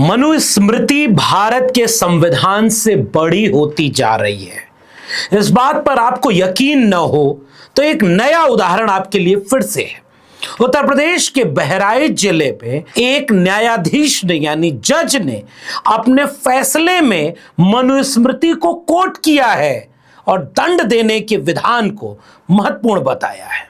मनुस्मृति भारत के संविधान से बड़ी होती जा रही है। इस बात पर आपको यकीन न हो तो एक नया उदाहरण आपके लिए फिर से है। उत्तर प्रदेश के बहराइच जिले में एक न्यायाधीश ने यानी जज ने अपने फैसले में मनुस्मृति को कोट किया है और दंड देने के विधान को महत्वपूर्ण बताया है।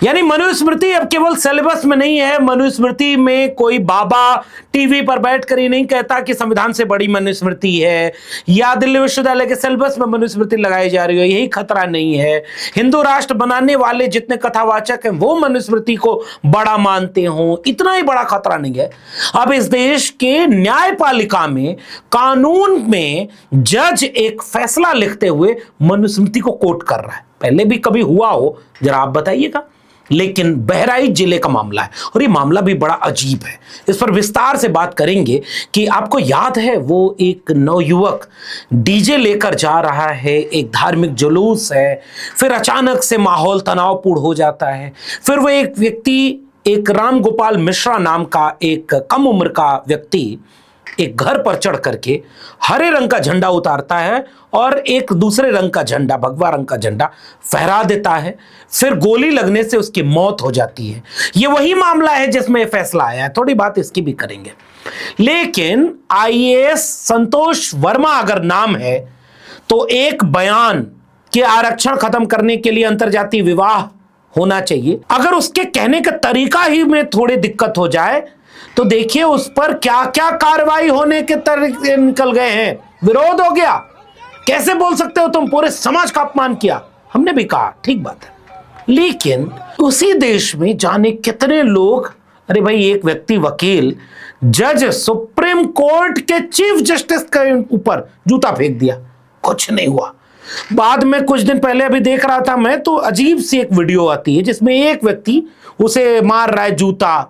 यानी मनुस्मृति अब केवल सिलेबस में नहीं है। मनुस्मृति में कोई बाबा टीवी पर बैठकर ही नहीं कहता कि संविधान से बड़ी मनुस्मृति है, या दिल्ली विश्वविद्यालय के सिलेबस में मनुस्मृति लगाई जा रही हो, यही खतरा नहीं है। हिंदू राष्ट्र बनाने वाले जितने कथावाचक हैं वो मनुस्मृति को बड़ा मानते हों, इतना ही बड़ा खतरा नहीं है। अब इस देश के न्यायपालिका में, कानून में जज एक फैसला लिखते हुए मनुस्मृति को कोट कर रहा है। पहले भी कभी हुआ हो जरा आप बताइएगा। लेकिन बहराइच जिले का मामला है और ये मामला भी बड़ा अजीब है। इस पर विस्तार से बात करेंगे कि आपको याद है वो एक नवयुवक डीजे लेकर जा रहा है, एक धार्मिक जुलूस है, फिर अचानक से माहौल तनावपूर्ण हो जाता है। फिर वो एक व्यक्ति, एक राम गोपाल मिश्रा नाम का एक कम उम्र का व्यक्ति एक घर पर चढ़ करके हरे रंग का झंडा उतारता है और एक दूसरे रंग का झंडा, भगवा रंग का झंडा फहरा देता है। फिर गोली लगने से उसकी मौत हो जाती है। ये वही मामला है जिसमें यह फैसला आया है। थोड़ी बात इसकी भी करेंगे। लेकिन आईएएस संतोष वर्मा अगर नाम है तो एक बयान के आरक्षण खत्म करने के लिए अंतरजातीय विवाह होना चाहिए। अगर उसके कहने का तरीका ही में थोड़ी दिक्कत हो जाए तो देखिए उस पर क्या क्या कार्रवाई होने के तरीके निकल गए हैं। विरोध हो गया, कैसे बोल सकते हो तुम, पूरे समाज का अपमान किया। हमने भी कहा ठीक बात है, लेकिन उसी देश में जाने कितने लोग, अरे भाई एक व्यक्ति वकील जज सुप्रीम कोर्ट के चीफ जस्टिस के ऊपर जूता फेंक दिया, कुछ नहीं हुआ। बाद में कुछ दिन पहले अभी देख रहा था मैं, तो अजीब सी एक वीडियो आती है जिसमें एक व्यक्ति उसे मार रहा है जूता,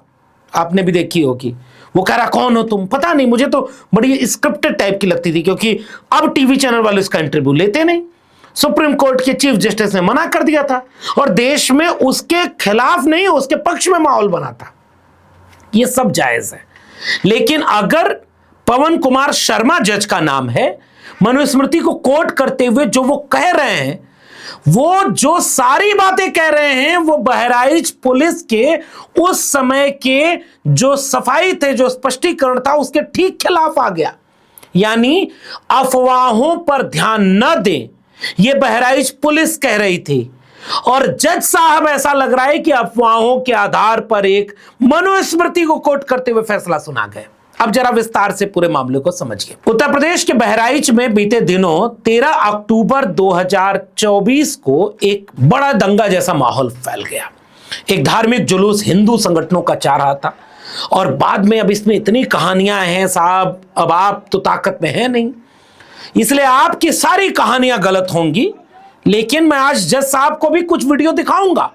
आपने भी देखी होगी। वो कह रहा कौन हो तुम, पता नहीं, मुझे तो बड़ी स्क्रिप्टेड टाइप की लगती थी क्योंकि अब टीवी चैनल वाले उसका इंटरव्यू लेते नहीं। सुप्रीम कोर्ट के चीफ जस्टिस ने मना कर दिया था और देश में उसके खिलाफ नहीं, उसके पक्ष में माहौल बना था। ये सब जायज है। लेकिन अगर पवन कुमार शर्मा जज का नाम है, मनुस्मृति को कोट करते हुए जो वो कह रहे हैं, वो जो सारी बातें कह रहे हैं, वो बहराइच पुलिस के उस समय के जो सफाई थे, जो स्पष्टीकरण था, उसके ठीक खिलाफ आ गया। यानी अफवाहों पर ध्यान न दें, ये बहराइच पुलिस कह रही थी और जज साहब ऐसा लग रहा है कि अफवाहों के आधार पर एक मनुस्मृति को कोट करते हुए फैसला सुना गया। अब जरा विस्तार से पूरे मामले को समझिए। उत्तर प्रदेश के बहराइच में बीते दिनों 13 अक्टूबर 2024 को एक बड़ा दंगा जैसा माहौल फैल गया। एक धार्मिक जुलूस हिंदू संगठनों का जा रहा था और बाद में अब इसमें इतनी कहानियां हैं साहब, अब आप तो ताकत में है नहीं, इसलिए आपकी सारी कहानियां गलत होंगी। लेकिन मैं आज जज साहब को भी कुछ वीडियो दिखाऊंगा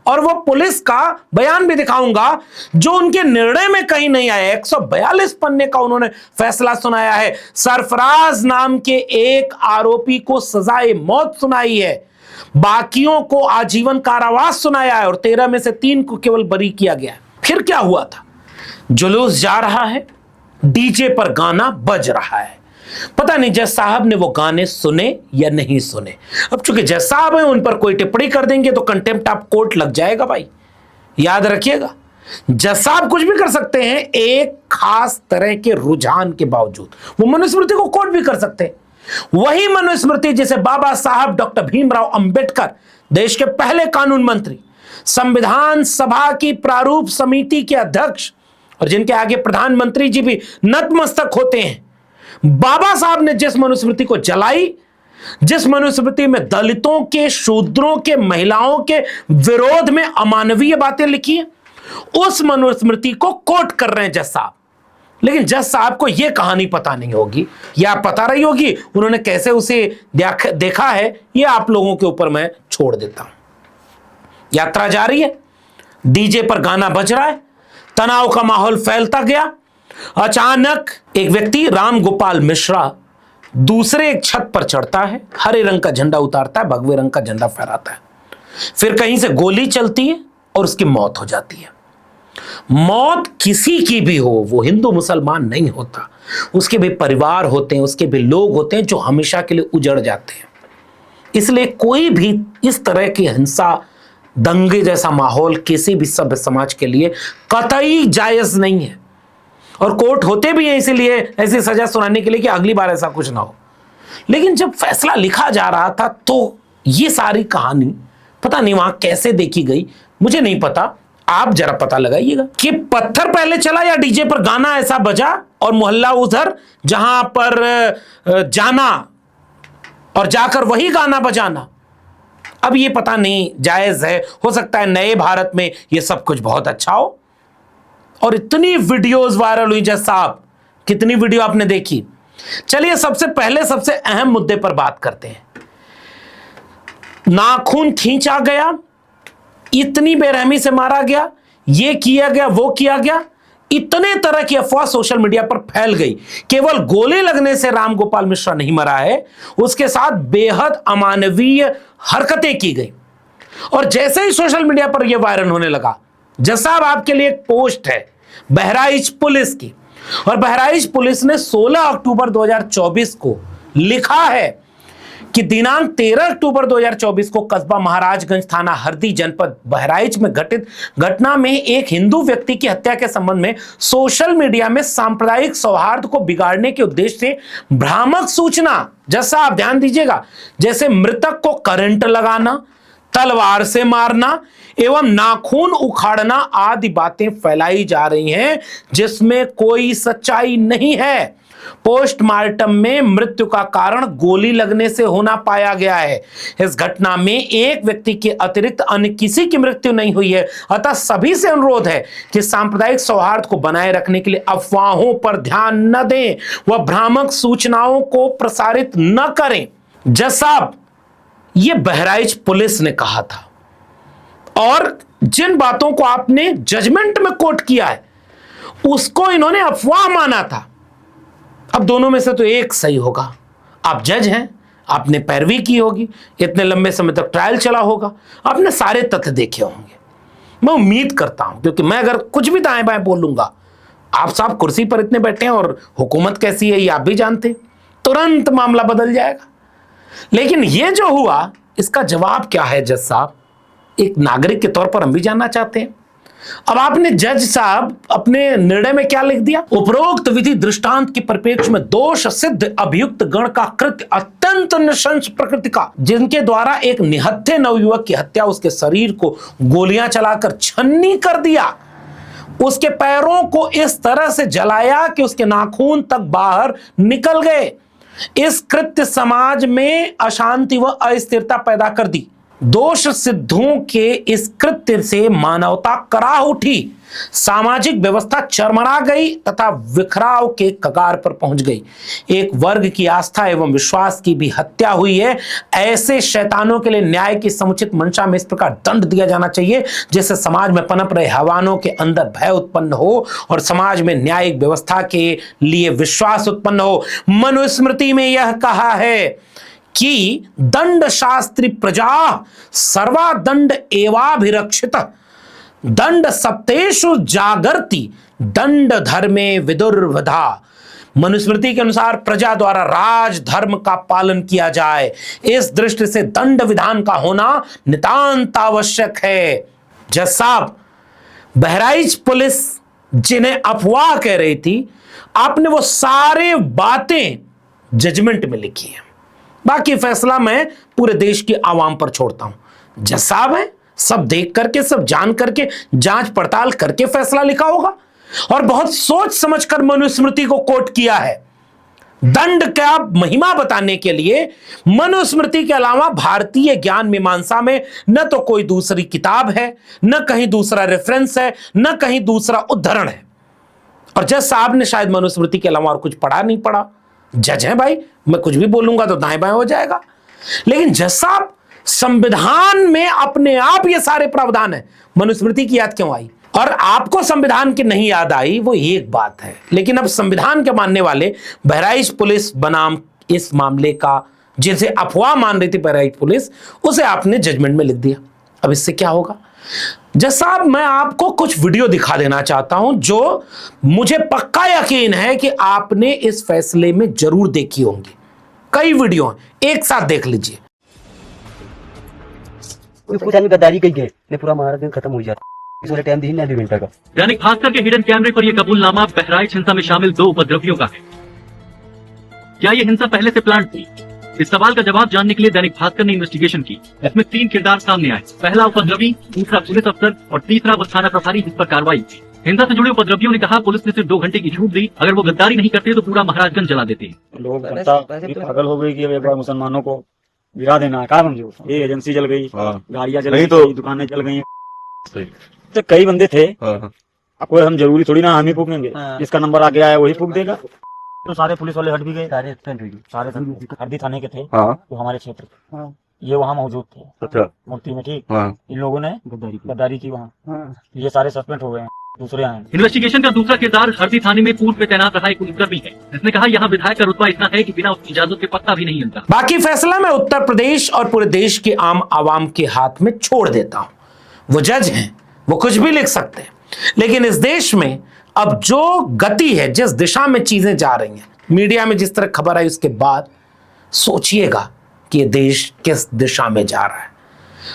और वो पुलिस का बयान भी दिखाऊंगा जो उनके निर्णय में कहीं नहीं आया। 142 पन्ने का उन्होंने फैसला सुनाया है। सरफराज नाम के एक आरोपी को सजाए मौत सुनाई है, बाकियों को आजीवन कारावास सुनाया है और 13 में से 3 को केवल बरी किया गया। फिर क्या हुआ था? जुलूस जा रहा है, डीजे पर गाना बज रहा है। पता नहीं जज साहब ने वो गाने सुने या नहीं सुने। अब चूंकि जज साहब हैं, उन पर कोई टिप्पणी कर देंगे तो कंटेम्प्ट ऑफ कोर्ट लग जाएगा भाई, याद रखिएगा। जज साहब कुछ भी कर सकते हैं एक खास तरह के रुझान के बावजूद। वो मनुस्मृति को कोट भी कर सकते हैं। वही मनुस्मृति जिसे बाबा साहब डॉक्टर भीमराव अंबेडकर, देश के पहले कानून मंत्री, संविधान सभा की प्रारूप समिति के अध्यक्ष और जिनके आगे प्रधानमंत्री जी भी नतमस्तक होते हैं, बाबा साहब ने जिस मनुस्मृति को जलाई, जिस मनुस्मृति में दलितों के, शूद्रों के, महिलाओं के विरोध में अमानवीय बातें लिखी है, उस मनुस्मृति को कोट कर रहे हैं जज साहब। लेकिन जज साहब को यह कहानी पता नहीं होगी या पता रही होगी, उन्होंने कैसे उसे देखा है यह आप लोगों के ऊपर मैं छोड़ देता हूं। यात्रा जारी है, डीजे पर गाना बज रहा है, तनाव का माहौल फैलता गया। अचानक एक व्यक्ति राम गोपाल मिश्रा दूसरे एक छत पर चढ़ता है, हरे रंग का झंडा उतारता है, भगवे रंग का झंडा फहराता है। फिर कहीं से गोली चलती है और उसकी मौत हो जाती है। मौत किसी की भी हो, वो हिंदू मुसलमान नहीं होता, उसके भी परिवार होते हैं, उसके भी लोग होते हैं जो हमेशा के लिए उजड़ जाते हैं। इसलिए कोई भी इस तरह की हिंसा, दंगे जैसा माहौल किसी भी सभ्य समाज के लिए कतई जायज नहीं है। और कोर्ट होते भी हैं इसीलिए ऐसी सजा सुनाने के लिए कि अगली बार ऐसा कुछ ना हो। लेकिन जब फैसला लिखा जा रहा था तो ये सारी कहानी पता नहीं वहां कैसे देखी गई, मुझे नहीं पता, आप जरा पता लगाइएगा कि पत्थर पहले चला या डीजे पर गाना ऐसा बजा और मोहल्ला उधर जहां पर जाना और जाकर वही गाना बजाना। अब ये पता नहीं जायज है, हो सकता है नए भारत में ये सब कुछ बहुत अच्छा हो। और इतनी वीडियोस वायरल हुई, जैसा साहब कितनी वीडियो आपने देखी। चलिए सबसे पहले सबसे अहम मुद्दे पर बात करते हैं। नाखून खींचा गया, इतनी बेरहमी से मारा गया, ये किया गया, वो किया गया, इतने तरह की अफवाह सोशल मीडिया पर फैल गई। केवल गोली लगने से रामगोपाल मिश्रा नहीं मरा है, उसके साथ बेहद अमानवीय हरकतें की गई। और जैसे ही सोशल मीडिया पर यह वायरल होने लगा, जैसा अब आपके लिए एक पोस्ट है बहराइच पुलिस की, और बहराइच पुलिस ने 16 अक्टूबर 2024 को लिखा है कि दिनांक 13 अक्टूबर 2024 को कस्बा महाराजगंज थाना हरदी जनपद बहराइच में घटित घटना में एक हिंदू व्यक्ति की हत्या के संबंध में सोशल मीडिया में सांप्रदायिक सौहार्द को बिगाड़ने के उद्देश्य से भ्रामक सूचना, जैसा आप ध्यान दीजिएगा, जैसे मृतक को करंट लगाना, तलवार से मारना एवं नाखून उखाड़ना आदि बातें फैलाई जा रही हैं जिसमें कोई सच्चाई नहीं है। पोस्टमार्टम में मृत्यु का कारण गोली लगने से होना पाया गया है। इस घटना में एक व्यक्ति के अतिरिक्त अन्य किसी की मृत्यु नहीं हुई है। अतः सभी से अनुरोध है कि सांप्रदायिक सौहार्द को बनाए रखने के लिए अफवाहों पर ध्यान न दें व भ्रामक सूचनाओं को प्रसारित न करें। जैसा ये बहराइच पुलिस ने कहा था और जिन बातों को आपने जजमेंट में कोट किया है उसको इन्होंने अफवाह माना था। अब दोनों में से तो एक सही होगा। आप जज हैं, आपने पैरवी की होगी, इतने लंबे समय तक ट्रायल चला होगा, आपने सारे तथ्य देखे होंगे। मैं उम्मीद करता हूं, क्योंकि मैं अगर कुछ भी दाएं बाएं बोलूंगा, आप साहब कुर्सी पर इतने बैठे हैं और हुकूमत कैसी है ये आप भी जानते हैं, तुरंत मामला बदल जाएगा। लेकिन ये जो हुआ इसका जवाब क्या है जज साहब, एक नागरिक के तौर पर हम भी जानना चाहते हैं। अब आपने जज साहब अपने निर्णय में क्या लिख दिया? उपरोक्त विधि दृष्टांत के परिप्रेक्ष्य में दोष सिद्ध अभियुक्त गण का कृत्य अत्यंत नृशंस प्रकृति का, जिनके द्वारा एक निहत्थे नवयुवक की हत्या, उसके शरीर को गोलियां चलाकर छन्नी कर दिया, उसके पैरों को इस तरह से जलाया कि उसके नाखून तक बाहर निकल गए। इस कृत्य समाज में अशांति व अस्थिरता पैदा कर दी। दोष सिद्धों के इस कृत्य से मानवता कराह उठी, सामाजिक व्यवस्था चरमरा गई तथा विखराव के कगार पर पहुंच गई। एक वर्ग की आस्था एवं विश्वास की भी हत्या हुई है। ऐसे शैतानों के लिए न्याय की समुचित मंशा में इस प्रकार दंड दिया जाना चाहिए जिससे समाज में पनप रहे हैवानों के अंदर भय उत्पन्न हो और समाज में न्यायिक व्यवस्था के लिए विश्वास उत्पन्न हो। मनुस्मृति में यह कहा है कि दंड शास्त्री प्रजा सर्वा दंड एवाभिरक्षित दंड सप्तेषु जागर्ति दंड धर्मे विदुर्वधा। मनुस्मृति के अनुसार प्रजा द्वारा राज धर्म का पालन किया जाए, इस दृष्टि से दंड विधान का होना नितांत आवश्यक है। जज साहब, बहराइच पुलिस जिन्हें अफवाह कह रही थी, आपने वो सारे बातें जजमेंट में लिखी है। बाकी फैसला मैं पूरे देश की आवाम पर छोड़ता हूं। जज साहब है, सब देख करके, सब जान करके, जांच पड़ताल करके फैसला लिखा होगा और बहुत सोच समझकर मनुस्मृति को कोट किया है। दंड का महिमा बताने के लिए मनुस्मृति के अलावा भारतीय ज्ञान मीमांसा में न तो कोई दूसरी किताब है, न कहीं दूसरा रेफरेंस है, न कहीं दूसरा उद्धरण है। और जज साहब ने शायद मनुस्मृति के अलावा और कुछ पढ़ा नहीं पढ़ा। जज है भाई, मैं कुछ भी बोलूंगा तो दाएं बाएं हो जाएगा। लेकिन जज साहब, संविधान में अपने आप ये सारे प्रावधान है, मनुस्मृति की याद क्यों आई? और आपको संविधान की नहीं याद आई वो एक बात है, लेकिन अब संविधान के मानने वाले बहराइच पुलिस बनाम इस मामले का, जिसे अफवाह मान रही थी बहराइच पुलिस, उसे आपने जजमेंट में लिख दिया। अब इससे क्या होगा? जज साहब, मैं आपको कुछ वीडियो दिखा देना चाहता हूं जो मुझे पक्का यकीन है कि आपने इस फैसले में जरूर देखी होंगी। कई वीडियो हैं, एक साथ देख लीजिए। कुछ आदमी गद्दारी कही गए, पूरा हमारा दिन खत्म हो जाता, इस वाले टाइम दी नहीं 2 घंटा का। दैनिक भास्कर के हिडन कैमरे पर यह कबूलनामा बहराइच हिंसा में शामिल 2 उपद्रवियों का है। क्या ये हिंसा पहले से प्लान थी? इस सवाल का जवाब जानने के लिए दैनिक भास्कर ने इन्वेस्टिगेशन की। इसमें 3 किरदार सामने आए। पहला उपद्रवी, दूसरा पुलिस अफसर और तीसरा वो थाना प्रभारी जिस पर कार्रवाई हुई। हिंसा से जुड़े उपद्रवियों ने कहा पुलिस ने सिर्फ 2 घंटे की छूट दी, अगर वो गद्दारी नहीं करते तो पूरा महाराजगंज जला देते। लोग जनता पागल हो गई कि एक बार मुसलमानों को गिरा देना है। कहा समझो, ये एजेंसी जल गई, गाड़ियां जल गई, तो दुकानें जल गई। तो कई बंदे थे, अब कोई हम जरूरी थोड़ी ना हम ही फूकेंगे, जिसका नंबर आगे आया वही फूक देगा। तो सारे पुलिस वाले हट भी गए, सारे हरदी थाने के थे, तो हमारे क्षेत्र ये वहाँ मौजूद थे। अच्छा, मूर्ति में, ठीक। इन लोगों ने गद्दारी की वहाँ, ये सारे सस्पेंड हो गए हैं, दूसरे आए। इन्वेस्टिगेशन का दूसरा किरदार हरदी थाने में पूर्व में तैनात रहा एक पुलिसकर्मी है, जिसने कहा यहाँ विधायक का रुतबा इतना है कि बिना उसकी इजाजत के पत्ता भी नहीं हिलता। बाकी फैसला मैं उत्तर प्रदेश और पूरे देश के आम आवाम के हाथ में छोड़ देता हूं। वो जज हैं, वो कुछ भी लिख सकते हैं, लेकिन इस देश में अब जो गति है, जिस दिशा में चीजें जा रही हैं, मीडिया में जिस तरह खबर आई उसके बाद सोचिएगा कि ये देश किस दिशा में जा रहा है।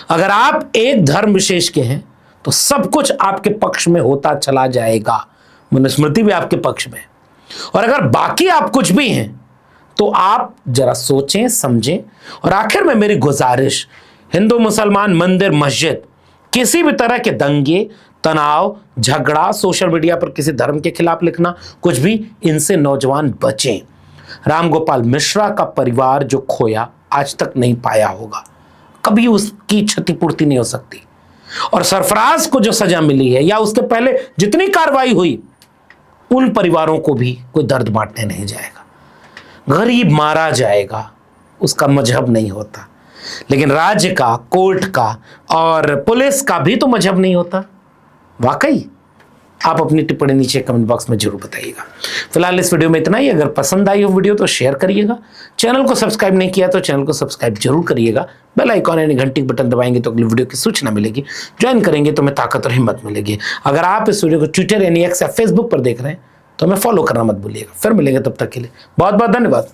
अगर आप एक धर्म विशेष के हैं तो सब कुछ आपके पक्ष में होता चला जाएगा, मनुस्मृति भी आपके पक्ष में। और अगर बाकी आप कुछ भी हैं तो आप जरा सोचें, समझें। और आखिर में मेरी गुजारिश, हिंदू मुसलमान, मंदिर, मस्जिद, किसी भी तरह के दंगे, तनाव, झगड़ा, सोशल मीडिया पर किसी धर्म के खिलाफ लिखना, कुछ भी, इनसे नौजवान बचें। रामगोपाल मिश्रा का परिवार जो खोया आज तक नहीं पाया होगा, कभी उसकी क्षतिपूर्ति नहीं हो सकती। और सरफराज को जो सजा मिली है या उसके पहले जितनी कार्रवाई हुई, उन परिवारों को भी कोई दर्द बांटने नहीं जाएगा। गरीब मारा जाएगा, उसका मजहब नहीं होता, लेकिन राज्य का, कोर्ट का और पुलिस का भी तो मजहब नहीं होता। वाकई आप अपनी टिप्पणी नीचे कमेंट बॉक्स में जरूर बताइएगा। फिलहाल इस वीडियो में इतना ही। अगर पसंद आई हो वीडियो तो शेयर करिएगा। चैनल को सब्सक्राइब नहीं किया तो चैनल को सब्सक्राइब जरूर करिएगा। बेल आइकॉन यानी घंटी बटन दबाएंगे तो अगली वीडियो की सूचना मिलेगी। ज्वाइन करेंगे तो हमें ताकत और हिम्मत मिलेगी। अगर आप इस वीडियो को ट्विटर यानी एक्स या फेसबुक पर देख रहे हैं तो हमें फॉलो करना मत भूलिएगा। फिर मिलेंगे, तब तक के लिए बहुत बहुत धन्यवाद।